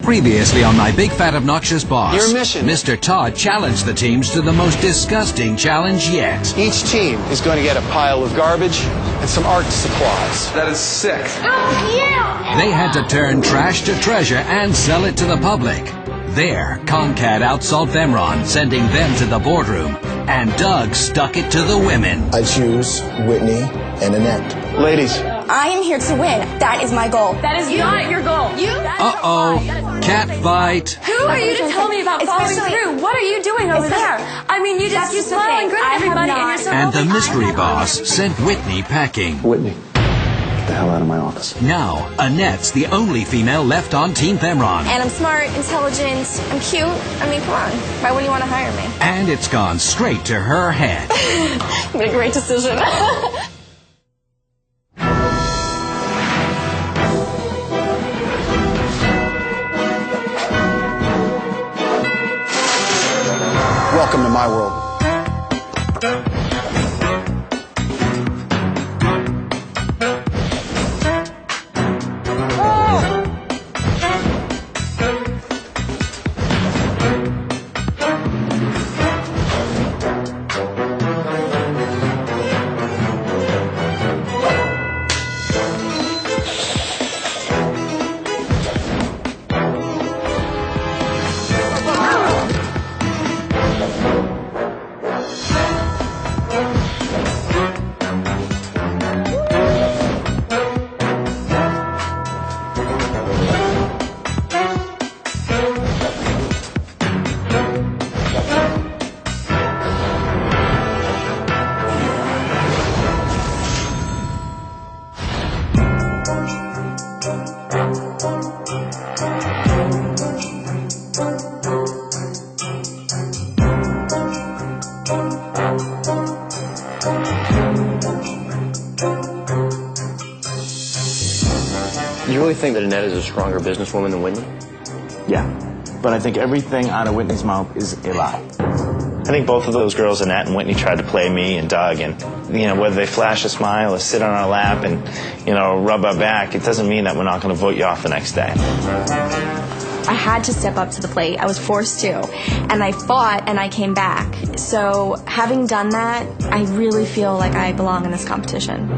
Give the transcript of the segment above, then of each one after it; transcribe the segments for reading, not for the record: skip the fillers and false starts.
Previously on My Big Fat Obnoxious Boss, your mission. Mr. Todd challenged the teams to the most disgusting challenge yet. Each team is going to get a pile of garbage and some art supplies. That is sick. They had to turn trash to treasure and sell it to the public. There, Concat outsold Femron, sending them to the boardroom, and Doug stuck it to the women. I choose Whitney and Annette. Ladies. I am here to win. That is my goal. That is not your goal. Uh-oh. Cat fight. Who are you to tell me about following through? What are you doing over there? I mean, you smile and grin at everybody and you're so And the mystery boss sent Whitney packing. Whitney, get the hell out of my office. Now, Annette's the only female left on Team Femron. And I'm smart, intelligent, I'm cute. I mean, come on. Why wouldn't you want to hire me? And it's gone straight to her head. Made a great decision. Welcome to my world. You really think that Annette is a stronger businesswoman than Whitney? Yeah, but I think everything out of Whitney's mouth is a lie. I think both of those girls, Annette and Whitney, tried to play me and Doug, and whether they flash a smile or sit on our lap and rub our back, it doesn't mean that we're not going to vote you off the next day. I had to step up to the plate. I was forced to. And I fought and I came back. So having done that, I really feel like I belong in this competition.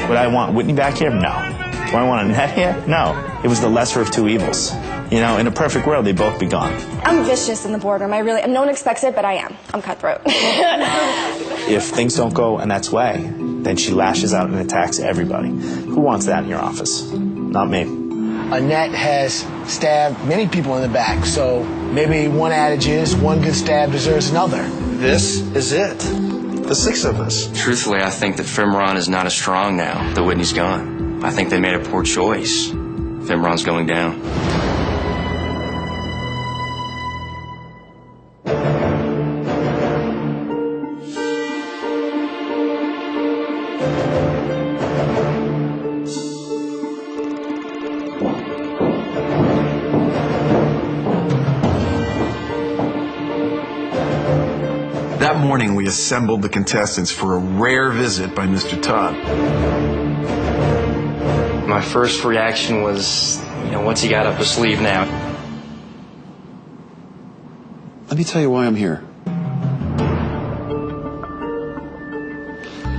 Would I want Whitney back here? No. Do I want Annette here? No. It was the lesser of two evils. In a perfect world, they'd both be gone. I'm vicious in the boardroom. No one expects it, but I am. I'm cutthroat. If things don't go Annette's way, then she lashes out and attacks everybody. Who wants that in your office? Not me. Annette has stabbed many people in the back, so maybe one adage is one good stab deserves another. This is it. The six of us. Truthfully, I think that Femron is not as strong now that Whitney's gone. I think they made a poor choice. Femron's going down. That morning, we assembled the contestants for a rare visit by Mr. Todd. My first reaction was, what's he got up his sleeve now? Let me tell you why I'm here.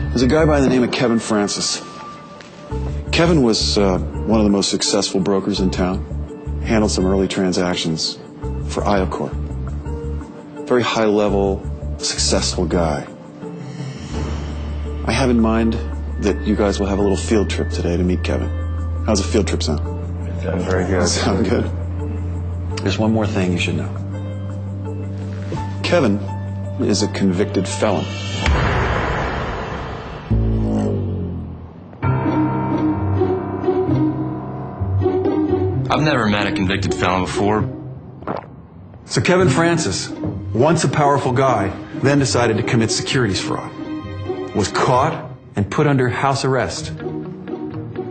There's a guy by the name of Kevin Francis. Kevin was one of the most successful brokers in town. Handled some early transactions for Iocor. Very high-level, successful guy. I have in mind that you guys will have a little field trip today to meet Kevin. How's a field trip sound? Sounds very good. Sound good. There's one more thing you should know. Kevin is a convicted felon. I've never met a convicted felon before. So Kevin Francis, once a powerful guy, then decided to commit securities fraud. Was caught and put under house arrest.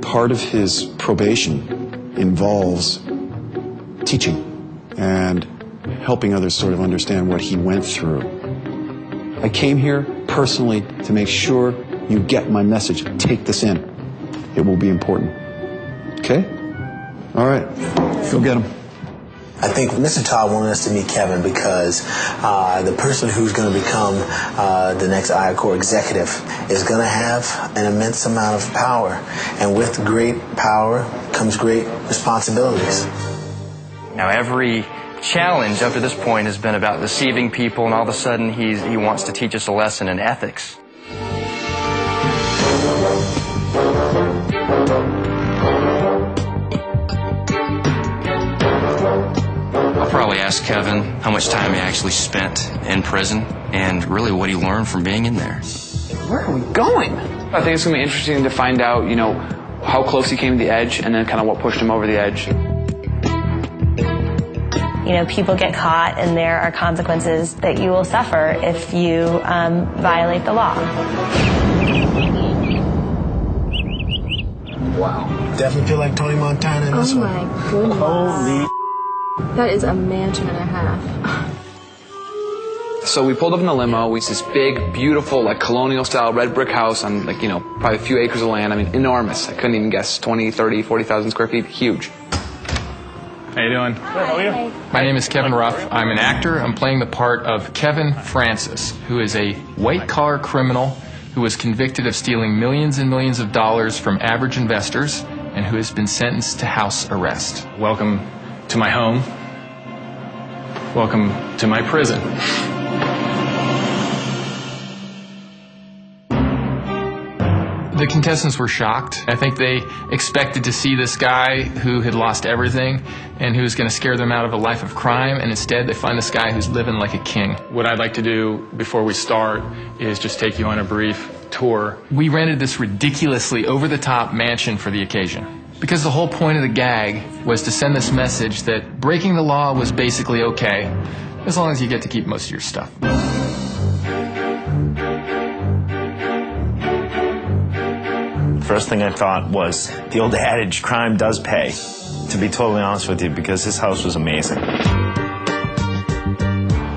Part of his probation involves teaching and helping others sort of understand what he went through. I came here personally to make sure you get my message. Take this in. It will be important. Okay? All right. Go get him. I think Mr. Todd wanted us to meet Kevin because the person who's going to become the next IACOR executive is going to have an immense amount of power. And with great power comes great responsibilities. Now, every challenge up to this point has been about deceiving people, and all of a sudden he wants to teach us a lesson in ethics. I'll probably ask Kevin how much time he actually spent in prison and really what he learned from being in there. Where are we going? I think it's going to be interesting to find out, you know, how close he came to the edge and then kind of what pushed him over the edge. You know, people get caught and there are consequences that you will suffer if you violate the law. Wow. Definitely feel like Tony Montana in this one. Oh my goodness. Holy. That is a mansion and a half. So we pulled up in the limo. It's this big, beautiful, like colonial-style red brick house on, like, you know, probably a few acres of land. I mean, enormous. I couldn't even guess. 20, 30, 40,000 square feet. Huge. How you doing? How are you? My name is Kevin Ruff. I'm an actor. I'm playing the part of Kevin Francis, who is a white-collar criminal who was convicted of stealing millions and millions of dollars from average investors and who has been sentenced to house arrest. Welcome to my home. Welcome to my prison. The contestants were shocked. I think they expected to see this guy who had lost everything and who was going to scare them out of a life of crime, and instead they find this guy who's living like a king. What I'd like to do before we start is just take you on a brief tour. We rented this ridiculously over-the-top mansion for the occasion, because the whole point of the gag was to send this message that breaking the law was basically okay, as long as you get to keep most of your stuff. First thing I thought was the old adage, crime does pay, to be totally honest with you, because this house was amazing.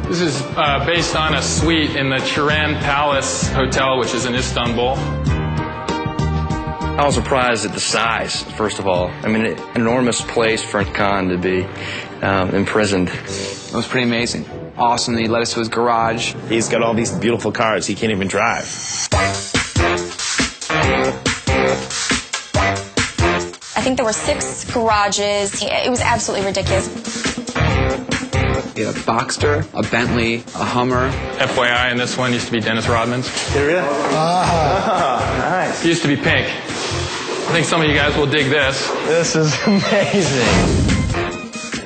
This is based on a suite in the Turan Palace Hotel, which is in Istanbul. I was surprised at the size, first of all. I mean, an enormous place for Khan to be imprisoned. It was pretty amazing. Awesome. He led us to his garage. He's got all these beautiful cars. He can't even drive. I think there were 6 garages. It was absolutely ridiculous. He had a Boxster, a Bentley, a Hummer. FYI, and this one used to be Dennis Rodman's. Here it is. Nice. It used to be pink. I think some of you guys will dig this. This is amazing.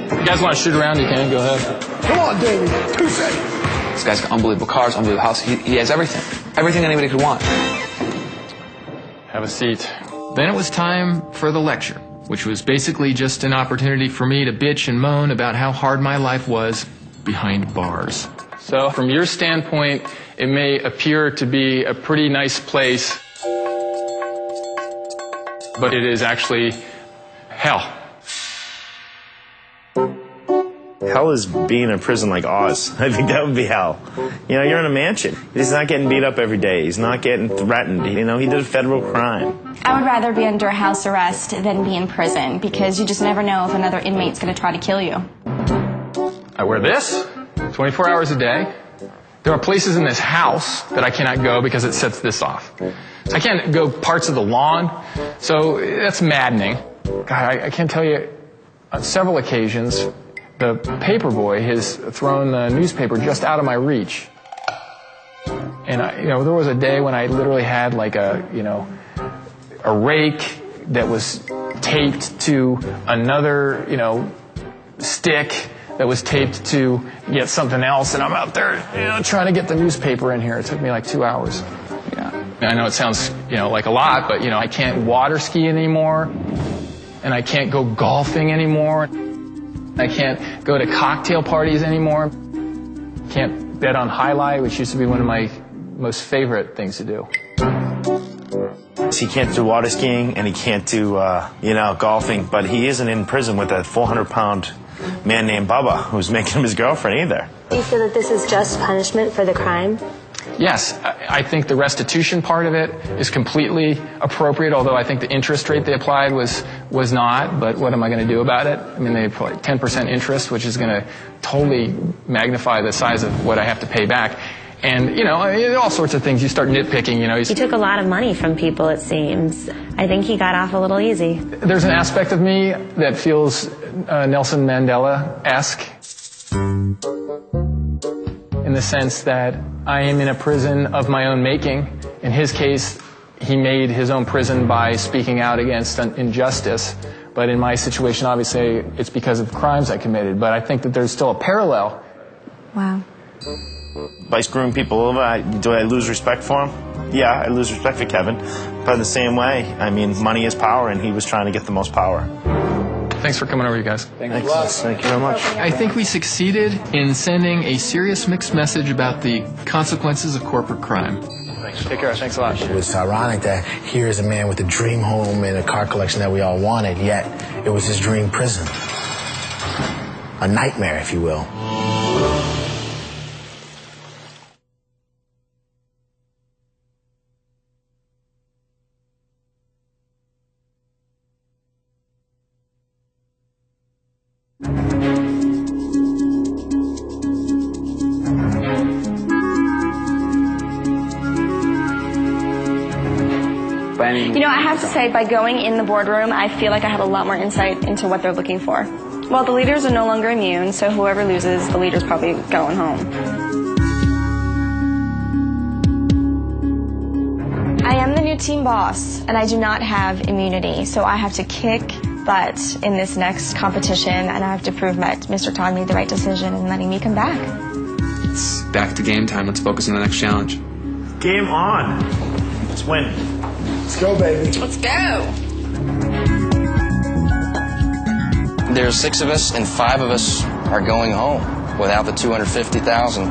If you guys want to shoot around, you can. Go ahead. Come on, Davey. 2 seconds. This guy's got unbelievable cars, unbelievable house. He has everything. Everything anybody could want. Have a seat. Then it was time for the lecture, which was basically just an opportunity for me to bitch and moan about how hard my life was behind bars. So from your standpoint, it may appear to be a pretty nice place, but it is actually hell. Hell is being in a prison like Oz. I think that would be hell. You know, you're in a mansion. He's not getting beat up every day. He's not getting threatened. You know, he did a federal crime. I would rather be under house arrest than be in prison because you just never know if another inmate's going to try to kill you. I wear this 24 hours a day. There are places in this house that I cannot go because it sets this off. I can't go parts of the lawn, so that's maddening. God, I can't tell you, on several occasions, the paper boy has thrown the newspaper just out of my reach. And there was a day when I literally had like a rake that was taped to another, stick that was taped to get something else, and I'm out there, trying to get the newspaper in here. It took me like 2 hours. Yeah. And I know it sounds, like a lot, but I can't water ski anymore, and I can't go golfing anymore. I can't go to cocktail parties anymore. Can't bet on highlight, which used to be one of my most favorite things to do. He can't do water skiing and he can't do, golfing, but he isn't in prison with a 400-pound man named Bubba who's making him his girlfriend either. Do you feel that this is just punishment for the crime? Yes, I think the restitution part of it is completely appropriate, although I think the interest rate they applied was not, but what am I going to do about it? I mean, they applied 10% interest, which is going to totally magnify the size of what I have to pay back. And, all sorts of things. You start nitpicking, He took a lot of money from people, it seems. I think he got off a little easy. There's an aspect of me that feels Nelson Mandela-esque, in the sense that I am in a prison of my own making. In his case, he made his own prison by speaking out against injustice. But in my situation, obviously, it's because of crimes I committed. But I think that there's still a parallel. Wow. By screwing people over, do I lose respect for him? Yeah, I lose respect for Kevin. But in the same way, I mean, money is power, and he was trying to get the most power. Thanks for coming over, you guys. Thank you very much. I think we succeeded in sending a serious mixed message about the consequences of corporate crime. Thanks. Take care. Thanks a lot. It's ironic that here is a man with a dream home and a car collection that we all wanted, yet it was his dream prison. A nightmare, if you will. I have to say, by going in the boardroom, I feel like I have a lot more insight into what they're looking for. Well, the leaders are no longer immune, so whoever loses, the leader's probably going home. I am the new team boss, and I do not have immunity, so I have to kick butt in this next competition, and I have to prove that Mr. Todd made the right decision in letting me come back. It's back to game time. Let's focus on the next challenge. Game on. Let's win. Let's go, baby. Let's go. There's 6 of us, and 5 of us are going home without the $250,000.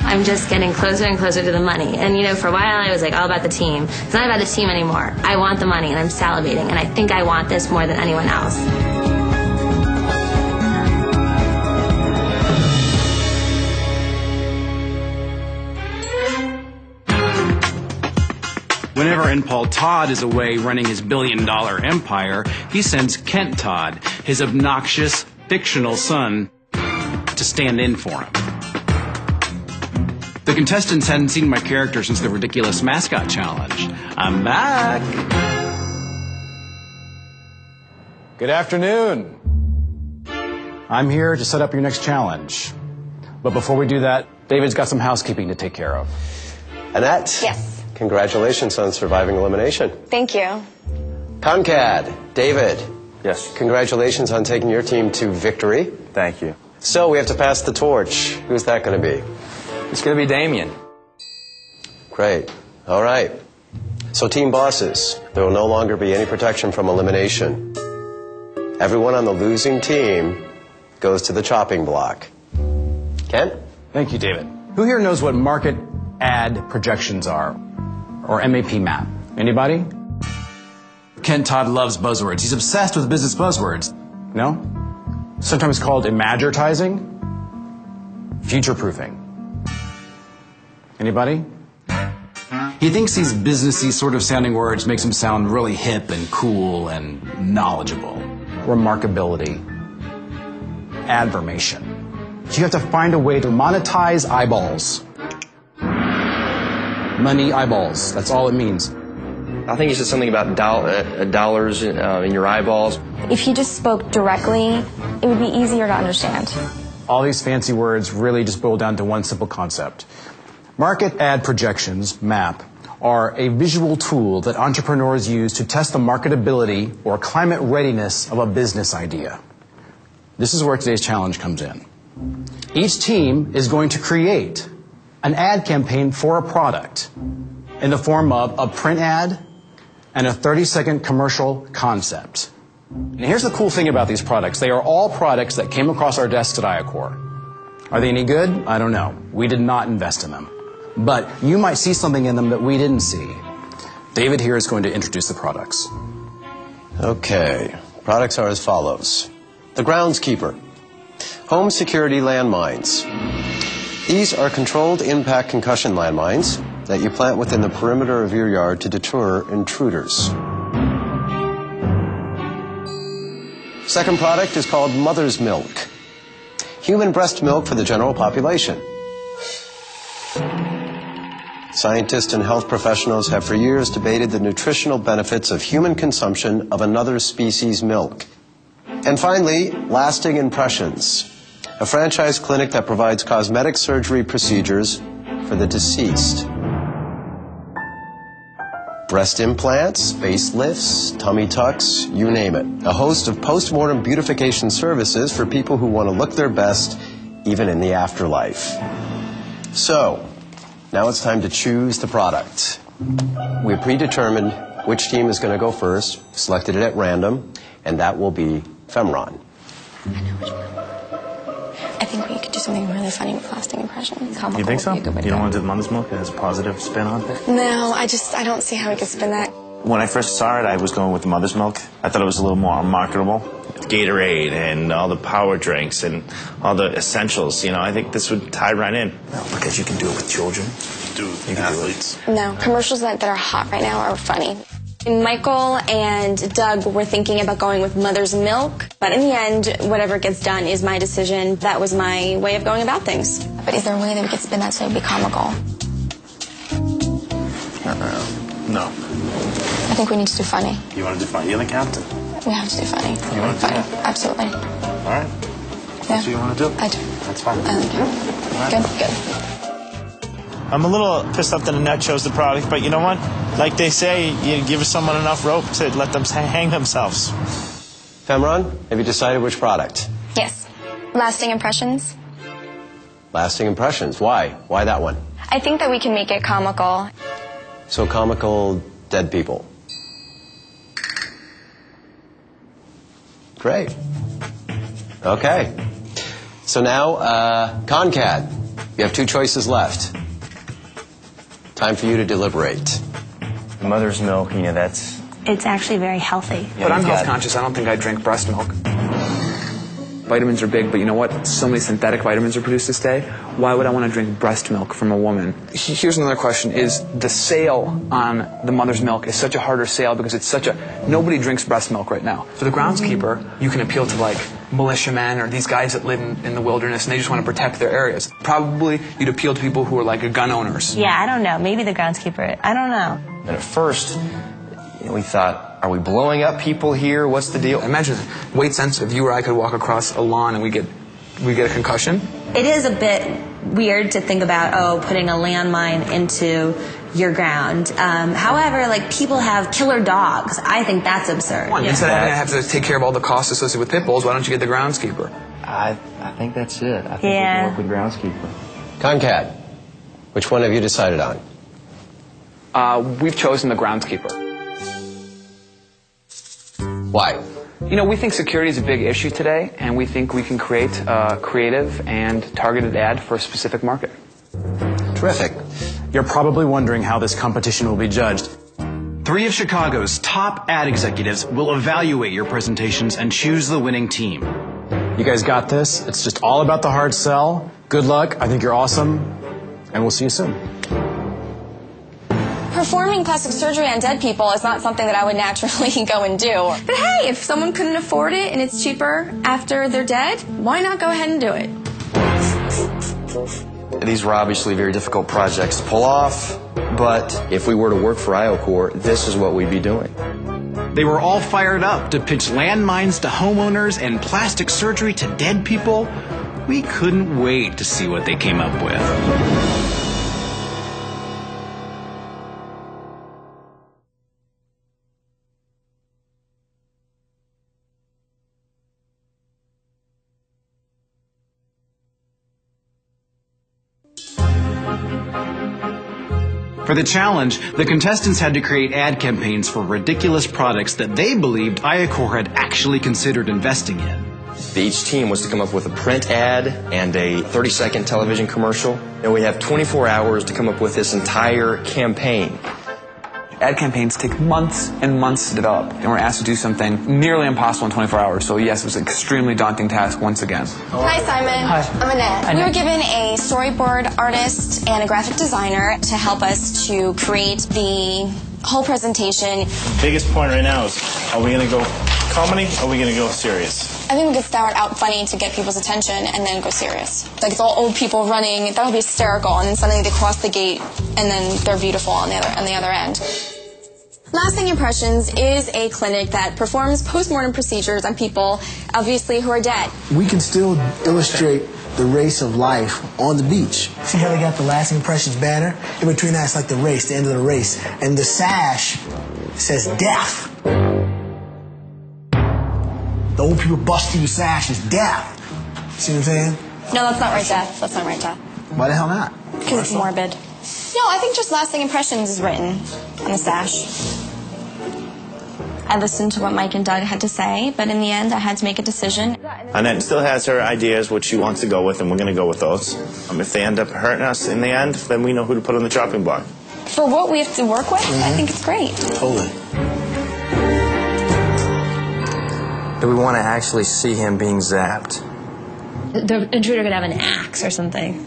I'm just getting closer and closer to the money. And, for a while I was like all about the team. It's not about the team anymore. I want the money, and I'm salivating, and I think I want this more than anyone else. Whenever in Paul Todd is away running his billion-dollar empire, he sends Kent Todd, his obnoxious, fictional son, to stand in for him. The contestants hadn't seen my character since the ridiculous mascot challenge. I'm back! Good afternoon. I'm here to set up your next challenge. But before we do that, David's got some housekeeping to take care of. Annette? Yes. Congratulations on surviving elimination. Thank you. Concad, David. Yes. Congratulations on taking your team to victory. Thank you. So we have to pass the torch. Who's that going to be? It's going to be Damien. Great. All right. So team bosses, there will no longer be any protection from elimination. Everyone on the losing team goes to the chopping block. Kent? Thank you, David. Who here knows what market ad projections are? Or MAP map? Anybody? Kent Todd loves buzzwords. He's obsessed with business buzzwords. No? Sometimes called imagertising? Future-proofing. Anybody? He thinks these businessy sort of sounding words makes him sound really hip and cool and knowledgeable. Remarkability. Advermation. So you have to find a way to monetize eyeballs. Money eyeballs. That's all it means. I think he said something about dollars in your eyeballs. If he just spoke directly, it would be easier to understand. All these fancy words really just boil down to one simple concept. Market ad projections, MAP, are a visual tool that entrepreneurs use to test the marketability or climate readiness of a business idea. This is where today's challenge comes in. Each team is going to create an ad campaign for a product in the form of a print ad and a 30-second commercial concept. And here's the cool thing about these products. They are all products that came across our desks at IACOR. Are they any good? I don't know. We did not invest in them. but you might see something in them that we didn't see. David here is going to introduce the products. Okay, products are as follows. The groundskeeper. Home security landmines. These are controlled impact concussion landmines that you plant within the perimeter of your yard to deter intruders. Second product is called mother's milk. Human breast milk for the general population. Scientists and health professionals have for years debated the nutritional benefits of human consumption of another species' milk. And finally, lasting impressions. A franchise clinic that provides cosmetic surgery procedures for the deceased. Breast implants, facelifts, tummy tucks, you name it. A host of post-mortem beautification services for people who want to look their best even in the afterlife. So, now it's time to choose the product. We predetermined which team is going to go first, selected it at random, and that will be Femron. I think we could do something really funny with lasting impressions. You think so? You don't want to do the mother's milk? It has a positive spin on it? No, I don't see how we could spin that. When I first saw it, I was going with the mother's milk. I thought it was a little more marketable. Gatorade and all the power drinks and all the essentials, you know, I think this would tie right in. No, because you can do it with children. Do it with athletes. No, commercials that are hot right now are funny. Michael and Doug were thinking about going with mother's milk, but in the end, whatever gets done is my decision. That was my way of going about things. But is there a way that we could spin that so it'd be comical? No. I think we need to do funny. You want to do funny? You're the captain. We have to do funny. You want to do that? Absolutely. All right. That's what you want to do? I do. That's fine. I like it. All right. Good. I'm a little pissed off that Annette chose the product, but you know what? Like they say, you give someone enough rope to let them hang themselves. Femron, have you decided which product? Yes. Lasting impressions. Lasting impressions. Why? Why that one? I think that we can make it comical. So comical dead people. Great. Okay. So now, Concad, you have two choices left. Time for you to deliberate. Mother's milk, you know, that's... It's actually very healthy. But I'm health conscious. I don't think I'd drink breast milk. Vitamins are big, but you know what? So many synthetic vitamins are produced this day. Why would I want to drink breast milk from a woman? Here's another question. Is the sale on the mother's milk is such a harder sale because it's such a... Nobody drinks breast milk right now. For the groundskeeper, you can appeal to like militiamen or these guys that live in the wilderness and they just want to protect their areas. Probably you'd appeal to people who are like gun owners. Yeah, I don't know. Maybe the groundskeeper. I don't know. And at first, we thought, are we blowing up people here? What's the deal? Imagine weight sensitive. You or I could walk across a lawn and we get a concussion. It is a bit weird to think about, putting a landmine into your ground. However, like, people have killer dogs. I think that's absurd. Instead of having to have to take care of all the costs associated with pit bulls, why don't you get the groundskeeper? I think that's it. I think we can work with groundskeeper. Concad, which one have you decided on? We've chosen the groundskeeper. Why? You know, we think security is a big issue today, and we think we can create a creative and targeted ad for a specific market. Terrific. You're probably wondering how this competition will be judged. 3 of Chicago's top ad executives will evaluate your presentations and choose the winning team. You guys got this. It's just all about the hard sell. Good luck. I think you're awesome. And we'll see you soon. Performing plastic surgery on dead people is not something that I would naturally go and do. But hey, if someone couldn't afford it and it's cheaper after they're dead, why not go ahead and do it? These were obviously very difficult projects to pull off, but if we were to work for IOCOR, this is what we'd be doing. They were all fired up to pitch landmines to homeowners and plastic surgery to dead people. We couldn't wait to see what they came up with. For the challenge, the contestants had to create ad campaigns for ridiculous products that they believed IOCOR had actually considered investing in. Each team was to come up with a print ad and a 30-second television commercial. And we have 24 hours to come up with this entire campaign. Ad campaigns take months and months to develop, and we're asked to do something nearly impossible in 24 hours. So yes, it was an extremely daunting task once again. Hi, Simon. Hi. I'm Annette. We were given a storyboard artist and a graphic designer to help us to create the whole presentation. Biggest point right now is, are we going to go comedy or are we going to go serious? I think we could start out funny to get people's attention and then go serious. Like it's all old people running, that would be hysterical, and then suddenly they cross the gate and then they're beautiful on the other end. Lasting Impressions is a clinic that performs post-mortem procedures on people, obviously, who are dead. We can still illustrate the race of life on the beach. See how they got the Lasting Impressions banner? In between that, it's like the race, the end of the race. And the sash says death. The old people bust through the sash is death. See what I'm saying? No, that's not right, Dad. That's not right, Dad. Why the hell not? Because it's morbid. No, I think just Lasting Impressions is written on the sash. I listened to what Mike and Doug had to say, but in the end, I had to make a decision. Annette still has her ideas, what she wants to go with, and we're going to go with those. If they end up hurting us in the end, then we know who to put on the chopping block. For what we have to work with, I think it's great. Totally. Do we want to actually see him being zapped? The intruder could have an axe or something.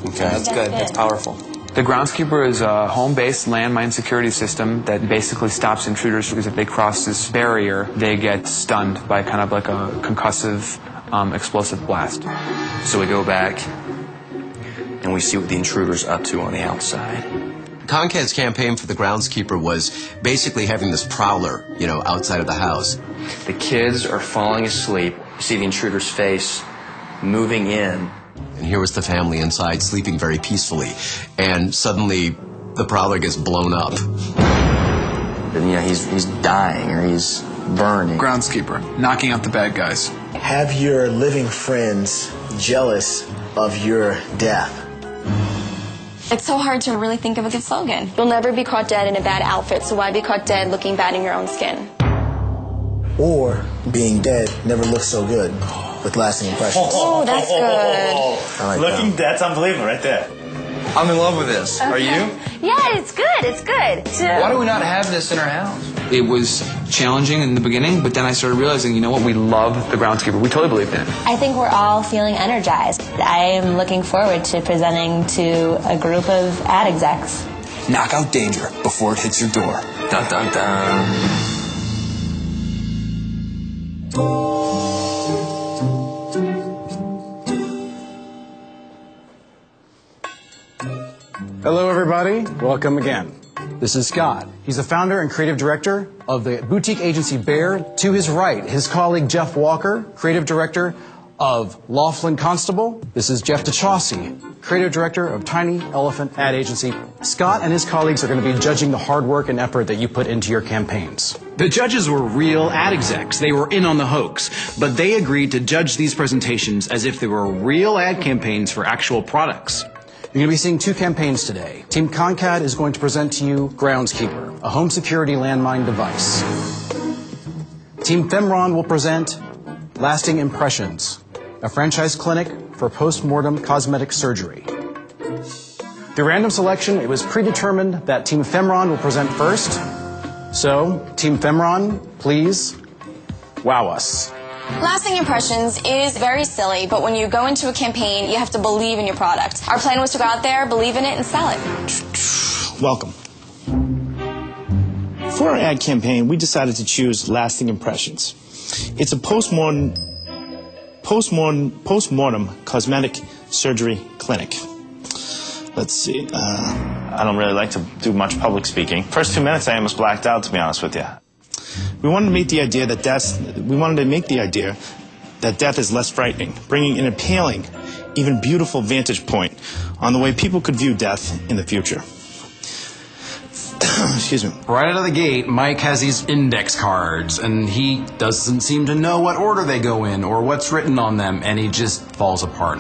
Okay, that's good. That's powerful. The groundskeeper is a home-based landmine security system that basically stops intruders because if they cross this barrier, they get stunned by kind of like a concussive, explosive blast. So we go back and we see what the intruder's up to on the outside. Conkad's campaign for the groundskeeper was basically having this prowler, outside of the house. The kids are falling asleep. You see the intruder's face moving in. And here was the family inside sleeping very peacefully. And suddenly, the prowler gets blown up. And, he's dying or he's burning. Groundskeeper, knocking out the bad guys. Have your living friends jealous of your death. It's so hard to really think of a good slogan. You'll never be caught dead in a bad outfit, so why be caught dead looking bad in your own skin? Or being dead never looks so good with Lasting Impressions. Oh, that's good. Looking dead's unbelievable right there. I'm in love with this. Are you? Yeah, it's good. It's good. Why do we not have this in our house? It was challenging in the beginning, but then I started realizing, we love the groundskeeper. We totally believed in it. I think we're all feeling energized. I am looking forward to presenting to a group of ad execs. Knock out danger before it hits your door. Dun, dun, dun. Hello, everybody. Welcome again. This is Scott. He's the founder and creative director of the boutique agency Bear. To his right, his colleague Jeff Walker, creative director of Laughlin Constable. This is Jeff DeChaussee, creative director of Tiny Elephant Ad Agency. Scott and his colleagues are going to be judging the hard work and effort that you put into your campaigns. The judges were real ad execs. They were in on the hoax, but they agreed to judge these presentations as if they were real ad campaigns for actual products. You're going to be seeing two campaigns today. Team Conkad is going to present to you Groundskeeper, a home security landmine device. Team Femron will present Lasting Impressions, a franchise clinic for post-mortem cosmetic surgery. Through random selection, it was predetermined that Team Femron will present first. So, Team Femron, please wow us. Lasting Impressions is very silly, but when you go into a campaign, you have to believe in your product. Our plan was to go out there, believe in it, and sell it. Welcome. For our ad campaign, we decided to choose Lasting Impressions. It's a post-mortem cosmetic surgery clinic. Let's see. I don't really like to do much public speaking. First 2 minutes, I almost blacked out, to be honest with you. We wanted to make the idea that death is less frightening, bringing an appealing, even beautiful vantage point on the way people could view death in the future. Excuse me. Right out of the gate, Mike has these index cards, and he doesn't seem to know what order they go in or what's written on them, and he just falls apart.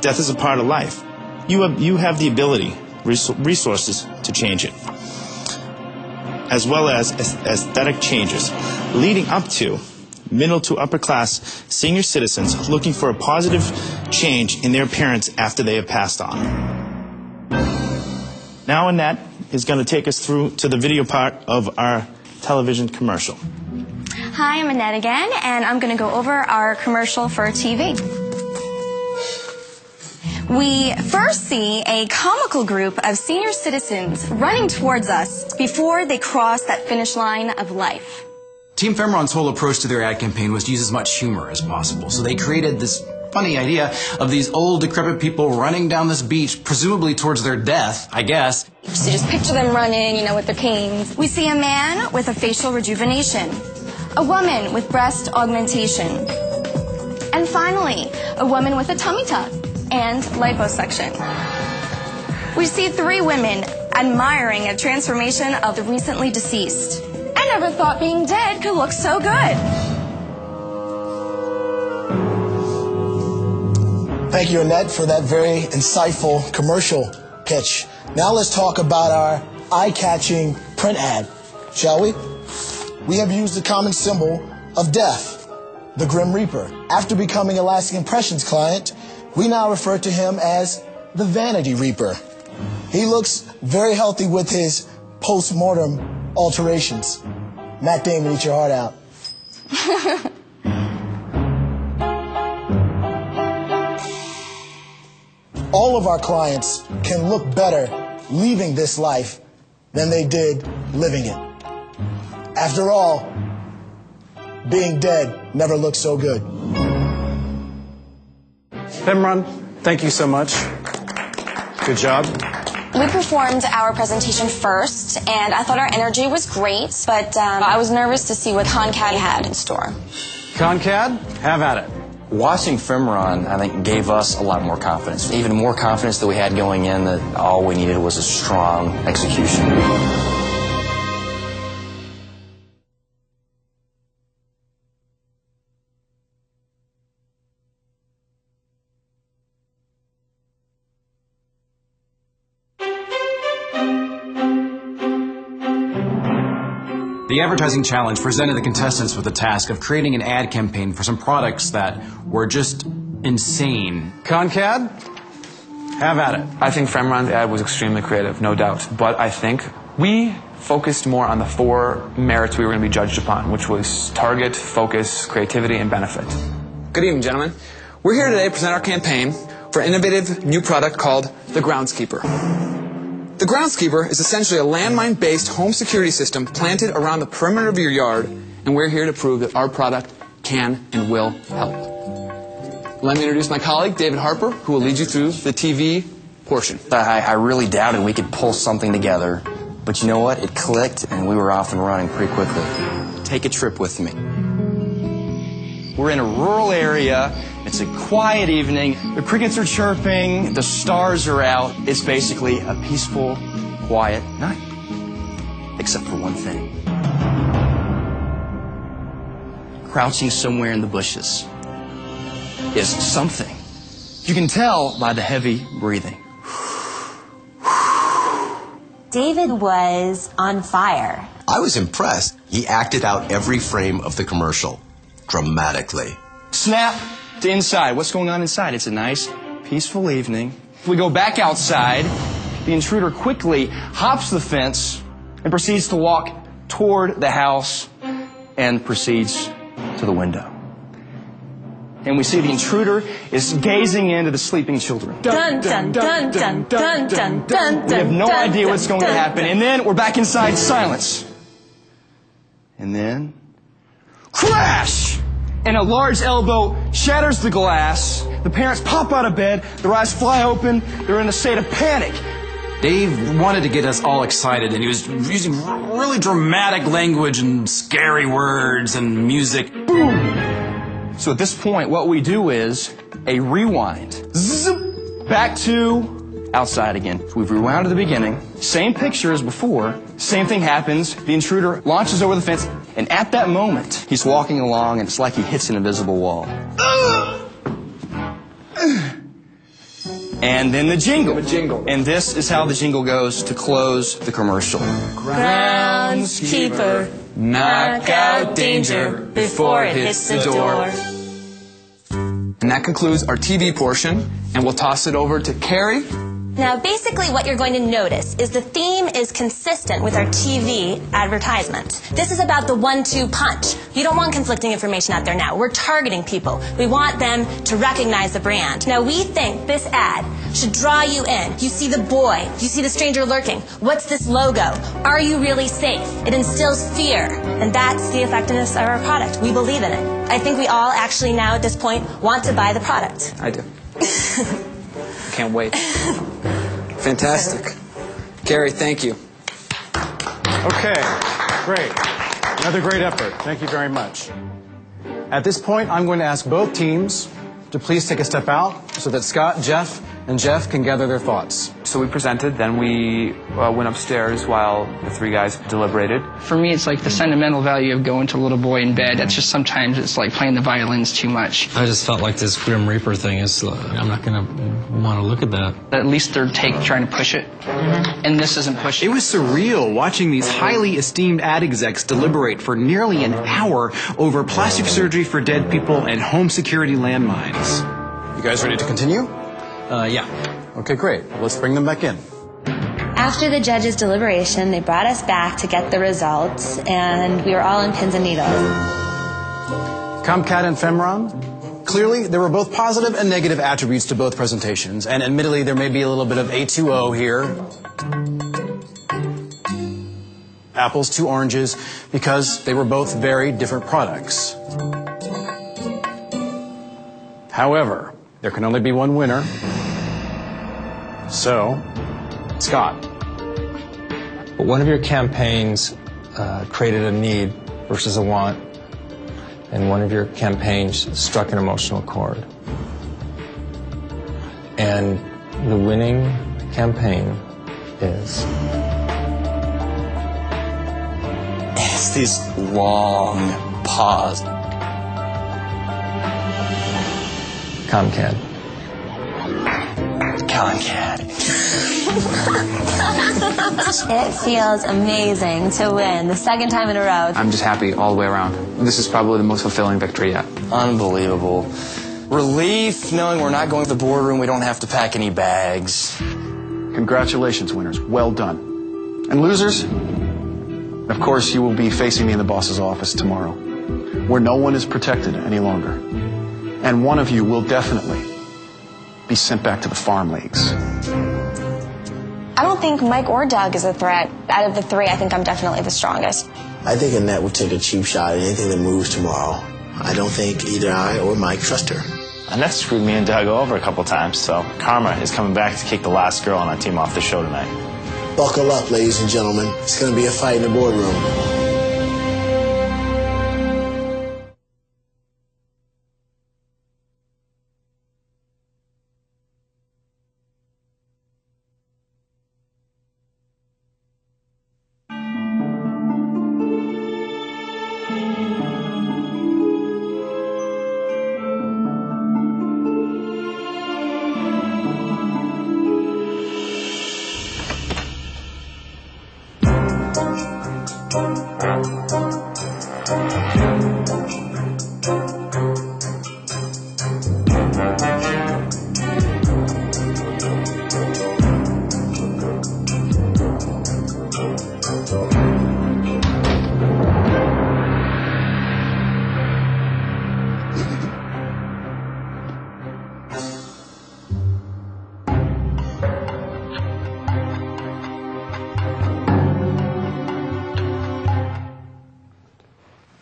Death is a part of life. You have the ability, resources to change it, as well as aesthetic changes leading up to middle to upper class senior citizens looking for a positive change in their appearance after they have passed on. Now Annette is going to take us through to the video part of our television commercial. Hi, I'm Annette again, and I'm going to go over our commercial for TV. We first see a comical group of senior citizens running towards us before they cross that finish line of life. Team Femron's whole approach to their ad campaign was to use as much humor as possible. So they created this funny idea of these old, decrepit people running down this beach, presumably towards their death, I guess. So just picture them running, with their canes. We see a man with a facial rejuvenation, a woman with breast augmentation, and finally, a woman with a tummy tuck and liposuction. We see 3 women admiring a transformation of the recently deceased. I never thought being dead could look so good. Thank you, Annette, for that very insightful commercial pitch. Now let's talk about our eye-catching print ad, shall we? We have used the common symbol of death, the Grim Reaper. After becoming a Lasting Impressions client, we now refer to him as the Vanity Reaper. He looks very healthy with his post-mortem alterations. Matt Damon, eat your heart out. All of our clients can look better leaving this life than they did living it. After all, being dead never looked so good. Femron, thank you so much. Good job. We performed our presentation first, and I thought our energy was great, but I was nervous to see what CONCAD had in store. CONCAD, have at it. Watching Femron, I think, gave us a lot more confidence. Even more confidence that we had going in that all we needed was a strong execution. The advertising challenge presented the contestants with the task of creating an ad campaign for some products that were just insane. CONCAD, have at it. I think Femron's ad was extremely creative, no doubt. But I think we focused more on the 4 merits we were going to be judged upon, which was target, focus, creativity, and benefit. Good evening, gentlemen. We're here today to present our campaign for an innovative new product called the Groundskeeper. The Groundskeeper is essentially a landmine-based home security system planted around the perimeter of your yard, and we're here to prove that our product can and will help. Let me introduce my colleague, David Harper, who will lead you through the TV portion. I really doubted we could pull something together, but you know what? It clicked, and we were off and running pretty quickly. Take a trip with me. We're in a rural area. It's a quiet evening. The crickets are chirping. The stars are out. It's basically a peaceful, quiet night. Except for one thing. Crouching somewhere in the bushes is something. You can tell by the heavy breathing. David was on fire. I was impressed. He acted out every frame of the commercial dramatically. Snap to inside. What's going on inside? It's a nice, peaceful evening. If we go back outside, the intruder quickly hops the fence and proceeds to walk toward the house and proceeds to the window. And we see the intruder is gazing into the sleeping children. Dun, dun, dun, dun, dun, dun, dun, We have no dun, idea what's going to dun, happen. And then we're back inside, silence. And then, crash! And a large elbow shatters the glass. The parents pop out of bed. Their eyes fly open. They're in a state of panic. Dave wanted to get us all excited, and he was using really dramatic language and scary words and music. Boom! So at this point, what we do is a rewind. Zip, back to outside again. So we've rewound to the beginning. Same picture as before. Same thing happens. The intruder launches over the fence. And at that moment, he's walking along, and it's like he hits an invisible wall. And then the jingle. And this is how the jingle goes to close the commercial. Groundskeeper. Knock out danger before it hits the door. And that concludes our TV portion, and we'll toss it over to Carrie. Now, basically what you're going to notice is the theme is consistent with our TV advertisement. This is about the 1-2 punch. You don't want conflicting information out there now. We're targeting people. We want them to recognize the brand. Now, we think this ad should draw you in. You see the boy. You see the stranger lurking. What's this logo? Are you really safe? It instills fear. And that's the effectiveness of our product. We believe in it. I think we all actually now at this point want to buy the product. I do. Can't wait. Fantastic. Carrie, thank you. Okay, great. Another great effort. Thank you very much. At this point, I'm going to ask both teams to please take a step out so that Scott, Jeff, and Jeff can gather their thoughts. So we presented, then we went upstairs while the three guys deliberated. For me, it's like the sentimental value of going to a little boy in bed. That's just sometimes it's like playing the violins too much. I just felt like this Grim Reaper thing is, I'm not going to want to look at that. At least third take trying to push it, and this isn't pushing. It was surreal watching these highly esteemed ad execs deliberate for nearly an hour over plastic surgery for dead people and home security landmines. You guys ready to continue? Yeah. Okay, great. Let's bring them back in. After the judges' deliberation, they brought us back to get the results, and we were all in pins and needles. Comcat and Femron, clearly there were both positive and negative attributes to both presentations, and admittedly there may be a little bit of A2O here. Apples to oranges, because they were both very different products. However, there can only be one winner. So, Scott. But one of your campaigns created a need versus a want, and one of your campaigns struck an emotional chord. And the winning campaign is... It's this long pause. Comcad. Comcad. It feels amazing to win the second time in a row. I'm just happy all the way around. This is probably the most fulfilling victory yet. Unbelievable. Relief knowing we're not going to the boardroom, we don't have to pack any bags. Congratulations, winners. Well done. And losers, of course, you will be facing me in the boss's office tomorrow, where no one is protected any longer. And one of you will definitely be sent back to the farm leagues. I don't think Mike or Doug is a threat. Out of the three, I think I'm definitely the strongest. I think Annette would take a cheap shot at anything that moves tomorrow. I don't think either I or Mike trust her. Annette screwed me and Doug over a couple times, so karma is coming back to kick the last girl on our team off the show tonight. Buckle up, ladies and gentlemen. It's going to be a fight in the boardroom.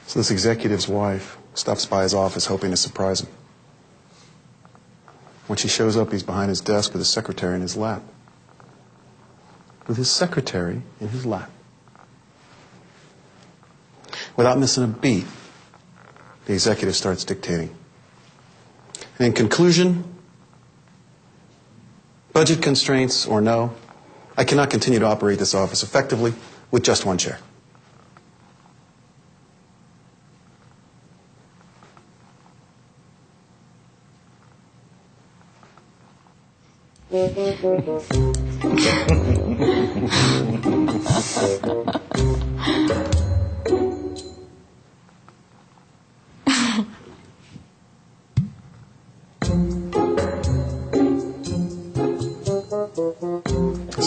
So this executive's wife stops by his office hoping to surprise him. When she shows up, he's behind his desk with his secretary in his lap. With his secretary in his lap. Without missing a beat, the executive starts dictating. And in conclusion, budget constraints or no, I cannot continue to operate this office effectively with just one chair.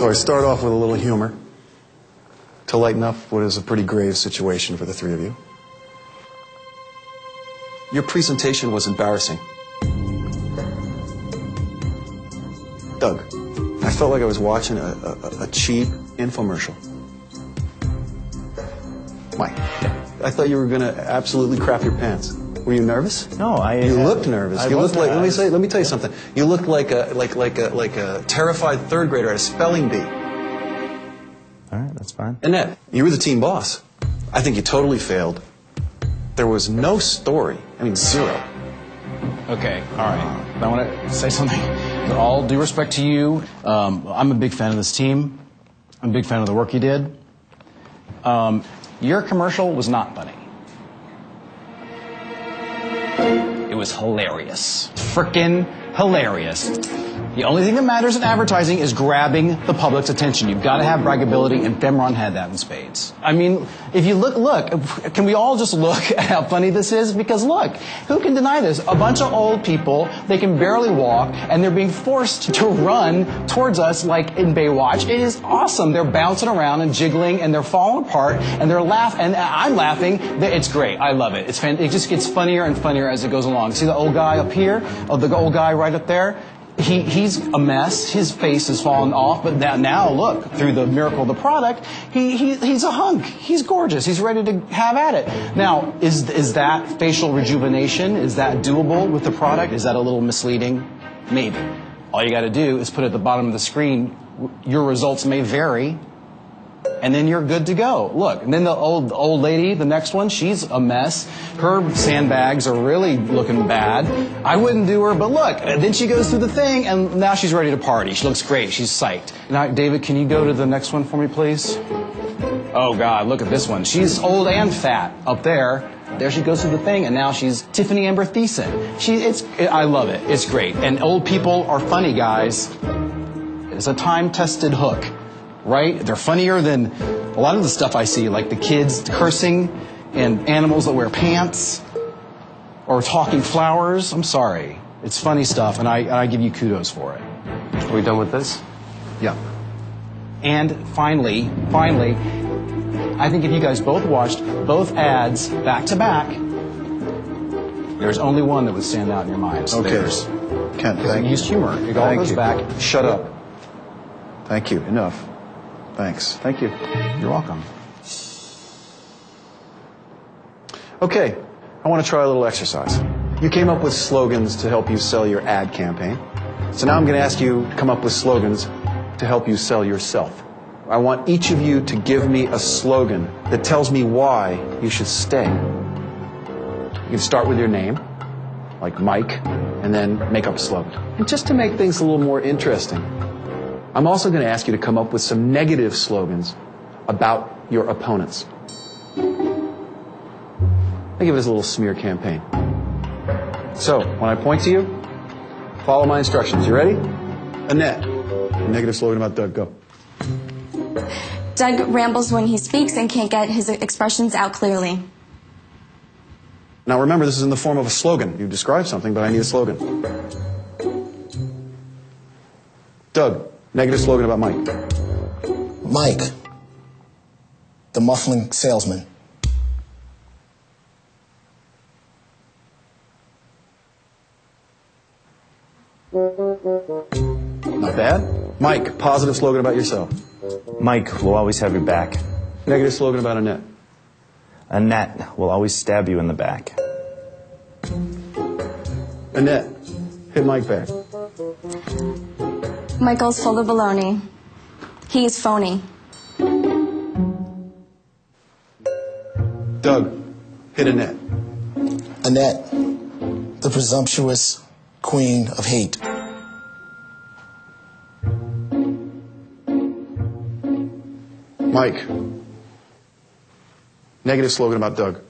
So I start off with a little humor to lighten up what is a pretty grave situation for the three of you. Your presentation was embarrassing. Doug, I felt like I was watching a cheap infomercial. Mike, I thought you were going to absolutely crap your pants. Were you nervous? No, You looked nervous. You looked like. Let me tell you something. You looked like a terrified third grader at a spelling bee. All right, that's fine. Annette, you were the team boss. I think you totally failed. There was no story. I mean, zero. Okay, all right. I want to say something. With all due respect to you, I'm a big fan of this team. I'm a big fan of the work you did. Your commercial was not funny. It was hilarious. Frickin' hilarious. The only thing that matters in advertising is grabbing the public's attention. You've got to have braggability, and Femron had that in spades. I mean, if you look, can we all just look at how funny this is? Because look, who can deny this? A bunch of old people, they can barely walk, and they're being forced to run towards us like in Baywatch. It is awesome. They're bouncing around and jiggling, and they're falling apart, and they're laughing, and I'm laughing. It's great. I love it. It just gets funnier and funnier as it goes along. See the old guy up here? Oh, the old guy right up there? He's a mess. His face has fallen off, but now look, through the miracle of the product, he's a hunk. He's gorgeous. He's ready to have at it. Now, is that facial rejuvenation? Is that doable with the product? Is that a little misleading? Maybe. All you got to do is put at the bottom of the screen, your results may vary, and then you're good to go. Look, and then the old lady, the next one, she's a mess. Her sandbags are really looking bad. I wouldn't do her, but look, then she goes through the thing, and now she's ready to party. She looks great. She's psyched. Now, David, can you go to the next one for me, please? Oh, God, look at this one. She's old and fat up there. There she goes through the thing, and now she's Tiffany Amber Thiessen. I love it. It's great. And old people are funny, guys. It's a time-tested hook. Right? They're funnier than a lot of the stuff I see, like the kids cursing and animals that wear pants or talking flowers. I'm sorry. It's funny stuff, and I give you kudos for it. Are we done with this? Yeah. And finally, I think if you guys both watched both ads back to back, there's only one that would stand out in your mind. So okay. Kent, thank you. Used humor. It all goes back. Shut up. Thank you. Enough. Thanks. Thank you. You're welcome. Okay, I want to try a little exercise. You came up with slogans to help you sell your ad campaign. So now I'm going to ask you to come up with slogans to help you sell yourself. I want each of you to give me a slogan that tells me why you should stay. You can start with your name, like Mike, and then make up a slogan. And just to make things a little more interesting, I'm also going to ask you to come up with some negative slogans about your opponents. I give it as a little smear campaign. So, when I point to you, follow my instructions. You ready? Annette, a negative slogan about Doug, go. Doug rambles when he speaks and can't get his expressions out clearly. Now remember, this is in the form of a slogan. You describe something, but I need a slogan. Doug, negative slogan about Mike. Mike, the muffling salesman. Not bad. Mike, positive slogan about yourself. Mike will always have your back. Negative slogan about Annette. Annette will always stab you in the back. Annette, hit Mike back. Michael's full of baloney. He is phony. Doug, hit Annette. Annette, the presumptuous queen of hate. Mike, negative slogan about Doug.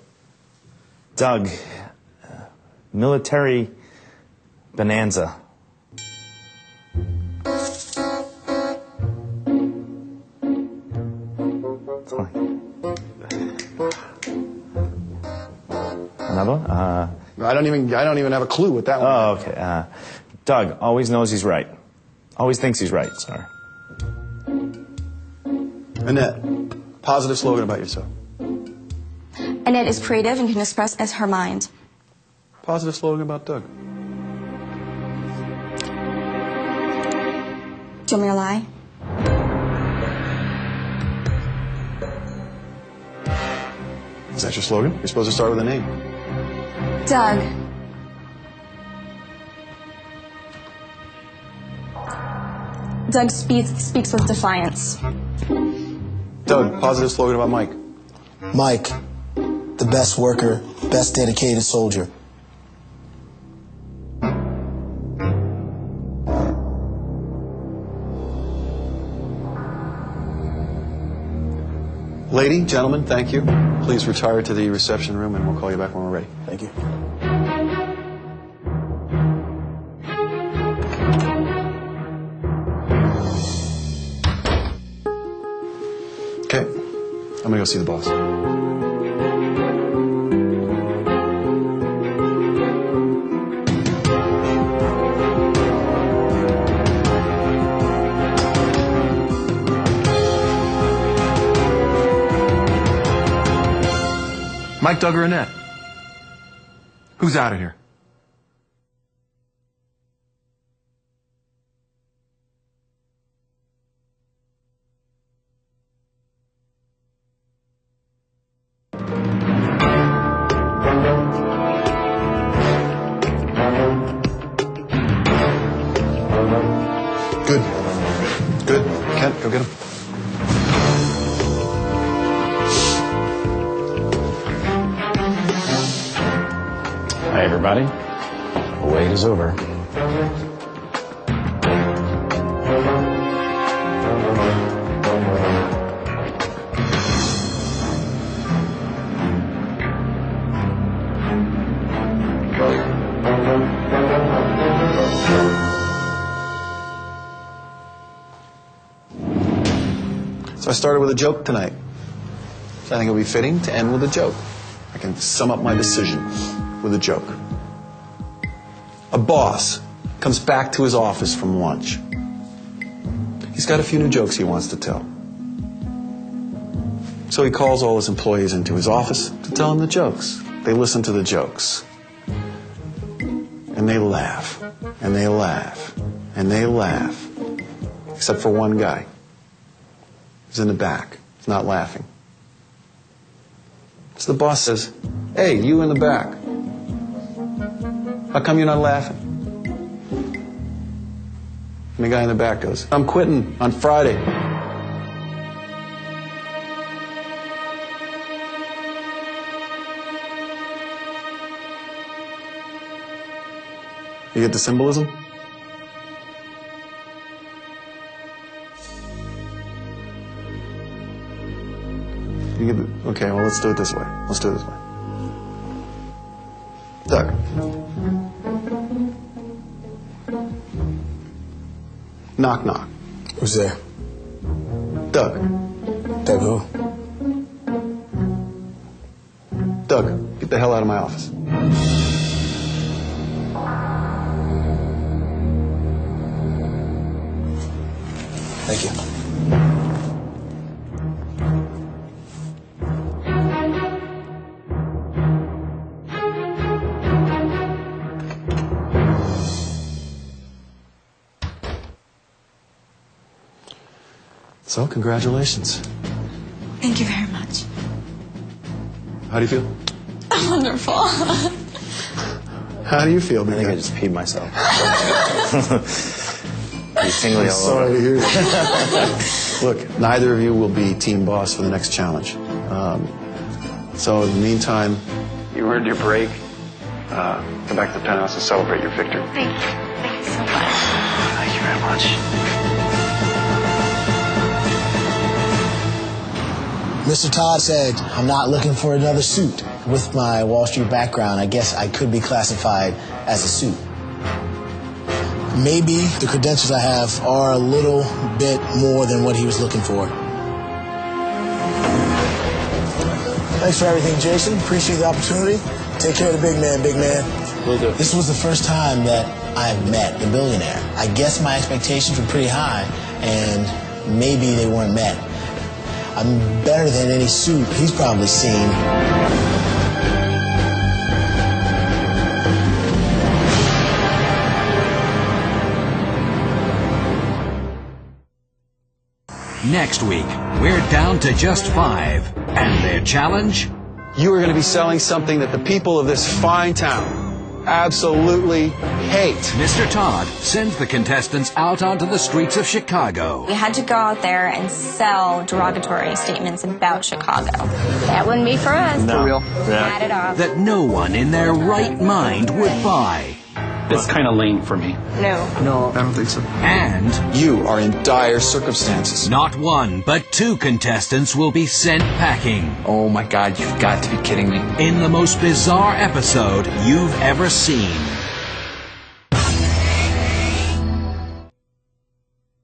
Doug, military bonanza. Another one? I don't even have a clue what that one is. Oh, okay. Doug always knows he's right. Always thinks he's right, sorry. Annette, positive slogan about yourself. Annette is creative and can express as her mind. Positive slogan about Doug. Do you want me to lie? Is that your slogan? You're supposed to start with a name. Doug. Doug speaks with defiance. Doug, positive slogan about Mike. Mike, the best worker, best dedicated soldier. Lady, gentlemen, thank you. Please retire to the reception room and we'll call you back when we're ready. Thank you. Okay, I'm gonna go see the boss. Mike, Doug, or Annette? Who's out of here? Good. Good. Kent, go get him. Hi, everybody. The wait is over. So I started with a joke tonight. So I think it'll be fitting to end with a joke. I can sum up my decision with a joke. A boss comes back to his office from lunch. He's got a few new jokes he wants to tell. So he calls all his employees into his office to tell them the jokes. They listen to the jokes. And they laugh. And they laugh. And they laugh. Except for one guy. He's in the back. He's not laughing. So the boss says, "Hey, you in the back. How come you're not laughing?" And the guy in the back goes, "I'm quitting on Friday." You get the symbolism? You get the, okay, well, let's do it this way. Let's do it this way. Doug. Knock, knock. Who's there? Doug. Doug who? Doug, get the hell out of my office. Thank you. So, congratulations. Thank you very much. How do you feel? Wonderful. How do you feel? I think I just peed myself. I'm sorry to hear that. Look, neither of you will be team boss for the next challenge. So in the meantime, you earned your break. Come back to the penthouse and celebrate your victory. Thank you. Thank you so much. Thank you very much. Mr. Todd said, "I'm not looking for another suit." With my Wall Street background, I guess I could be classified as a suit. Maybe the credentials I have are a little bit more than what he was looking for. Thanks for everything, Jason. Appreciate the opportunity. Take care of the big man, big man. Will do. This was the first time that I've met the billionaire. I guess my expectations were pretty high, and maybe they weren't met. I'm better than any soup he's probably seen. Next week, we're down to just 5. And their challenge? You are going to be selling something that the people of this fine town absolutely hate. Mr. Todd sends the contestants out onto the streets of Chicago. We had to go out there and sell derogatory statements about Chicago. That wouldn't be for us. No. For real. Yeah. Not at all. That no one in their right mind would buy. It's kind of lame for me. No. I don't think so. And You are in dire circumstances. not 1, but 2 contestants will be sent packing. Oh my God, you've got to be kidding me. In the most bizarre episode you've ever seen.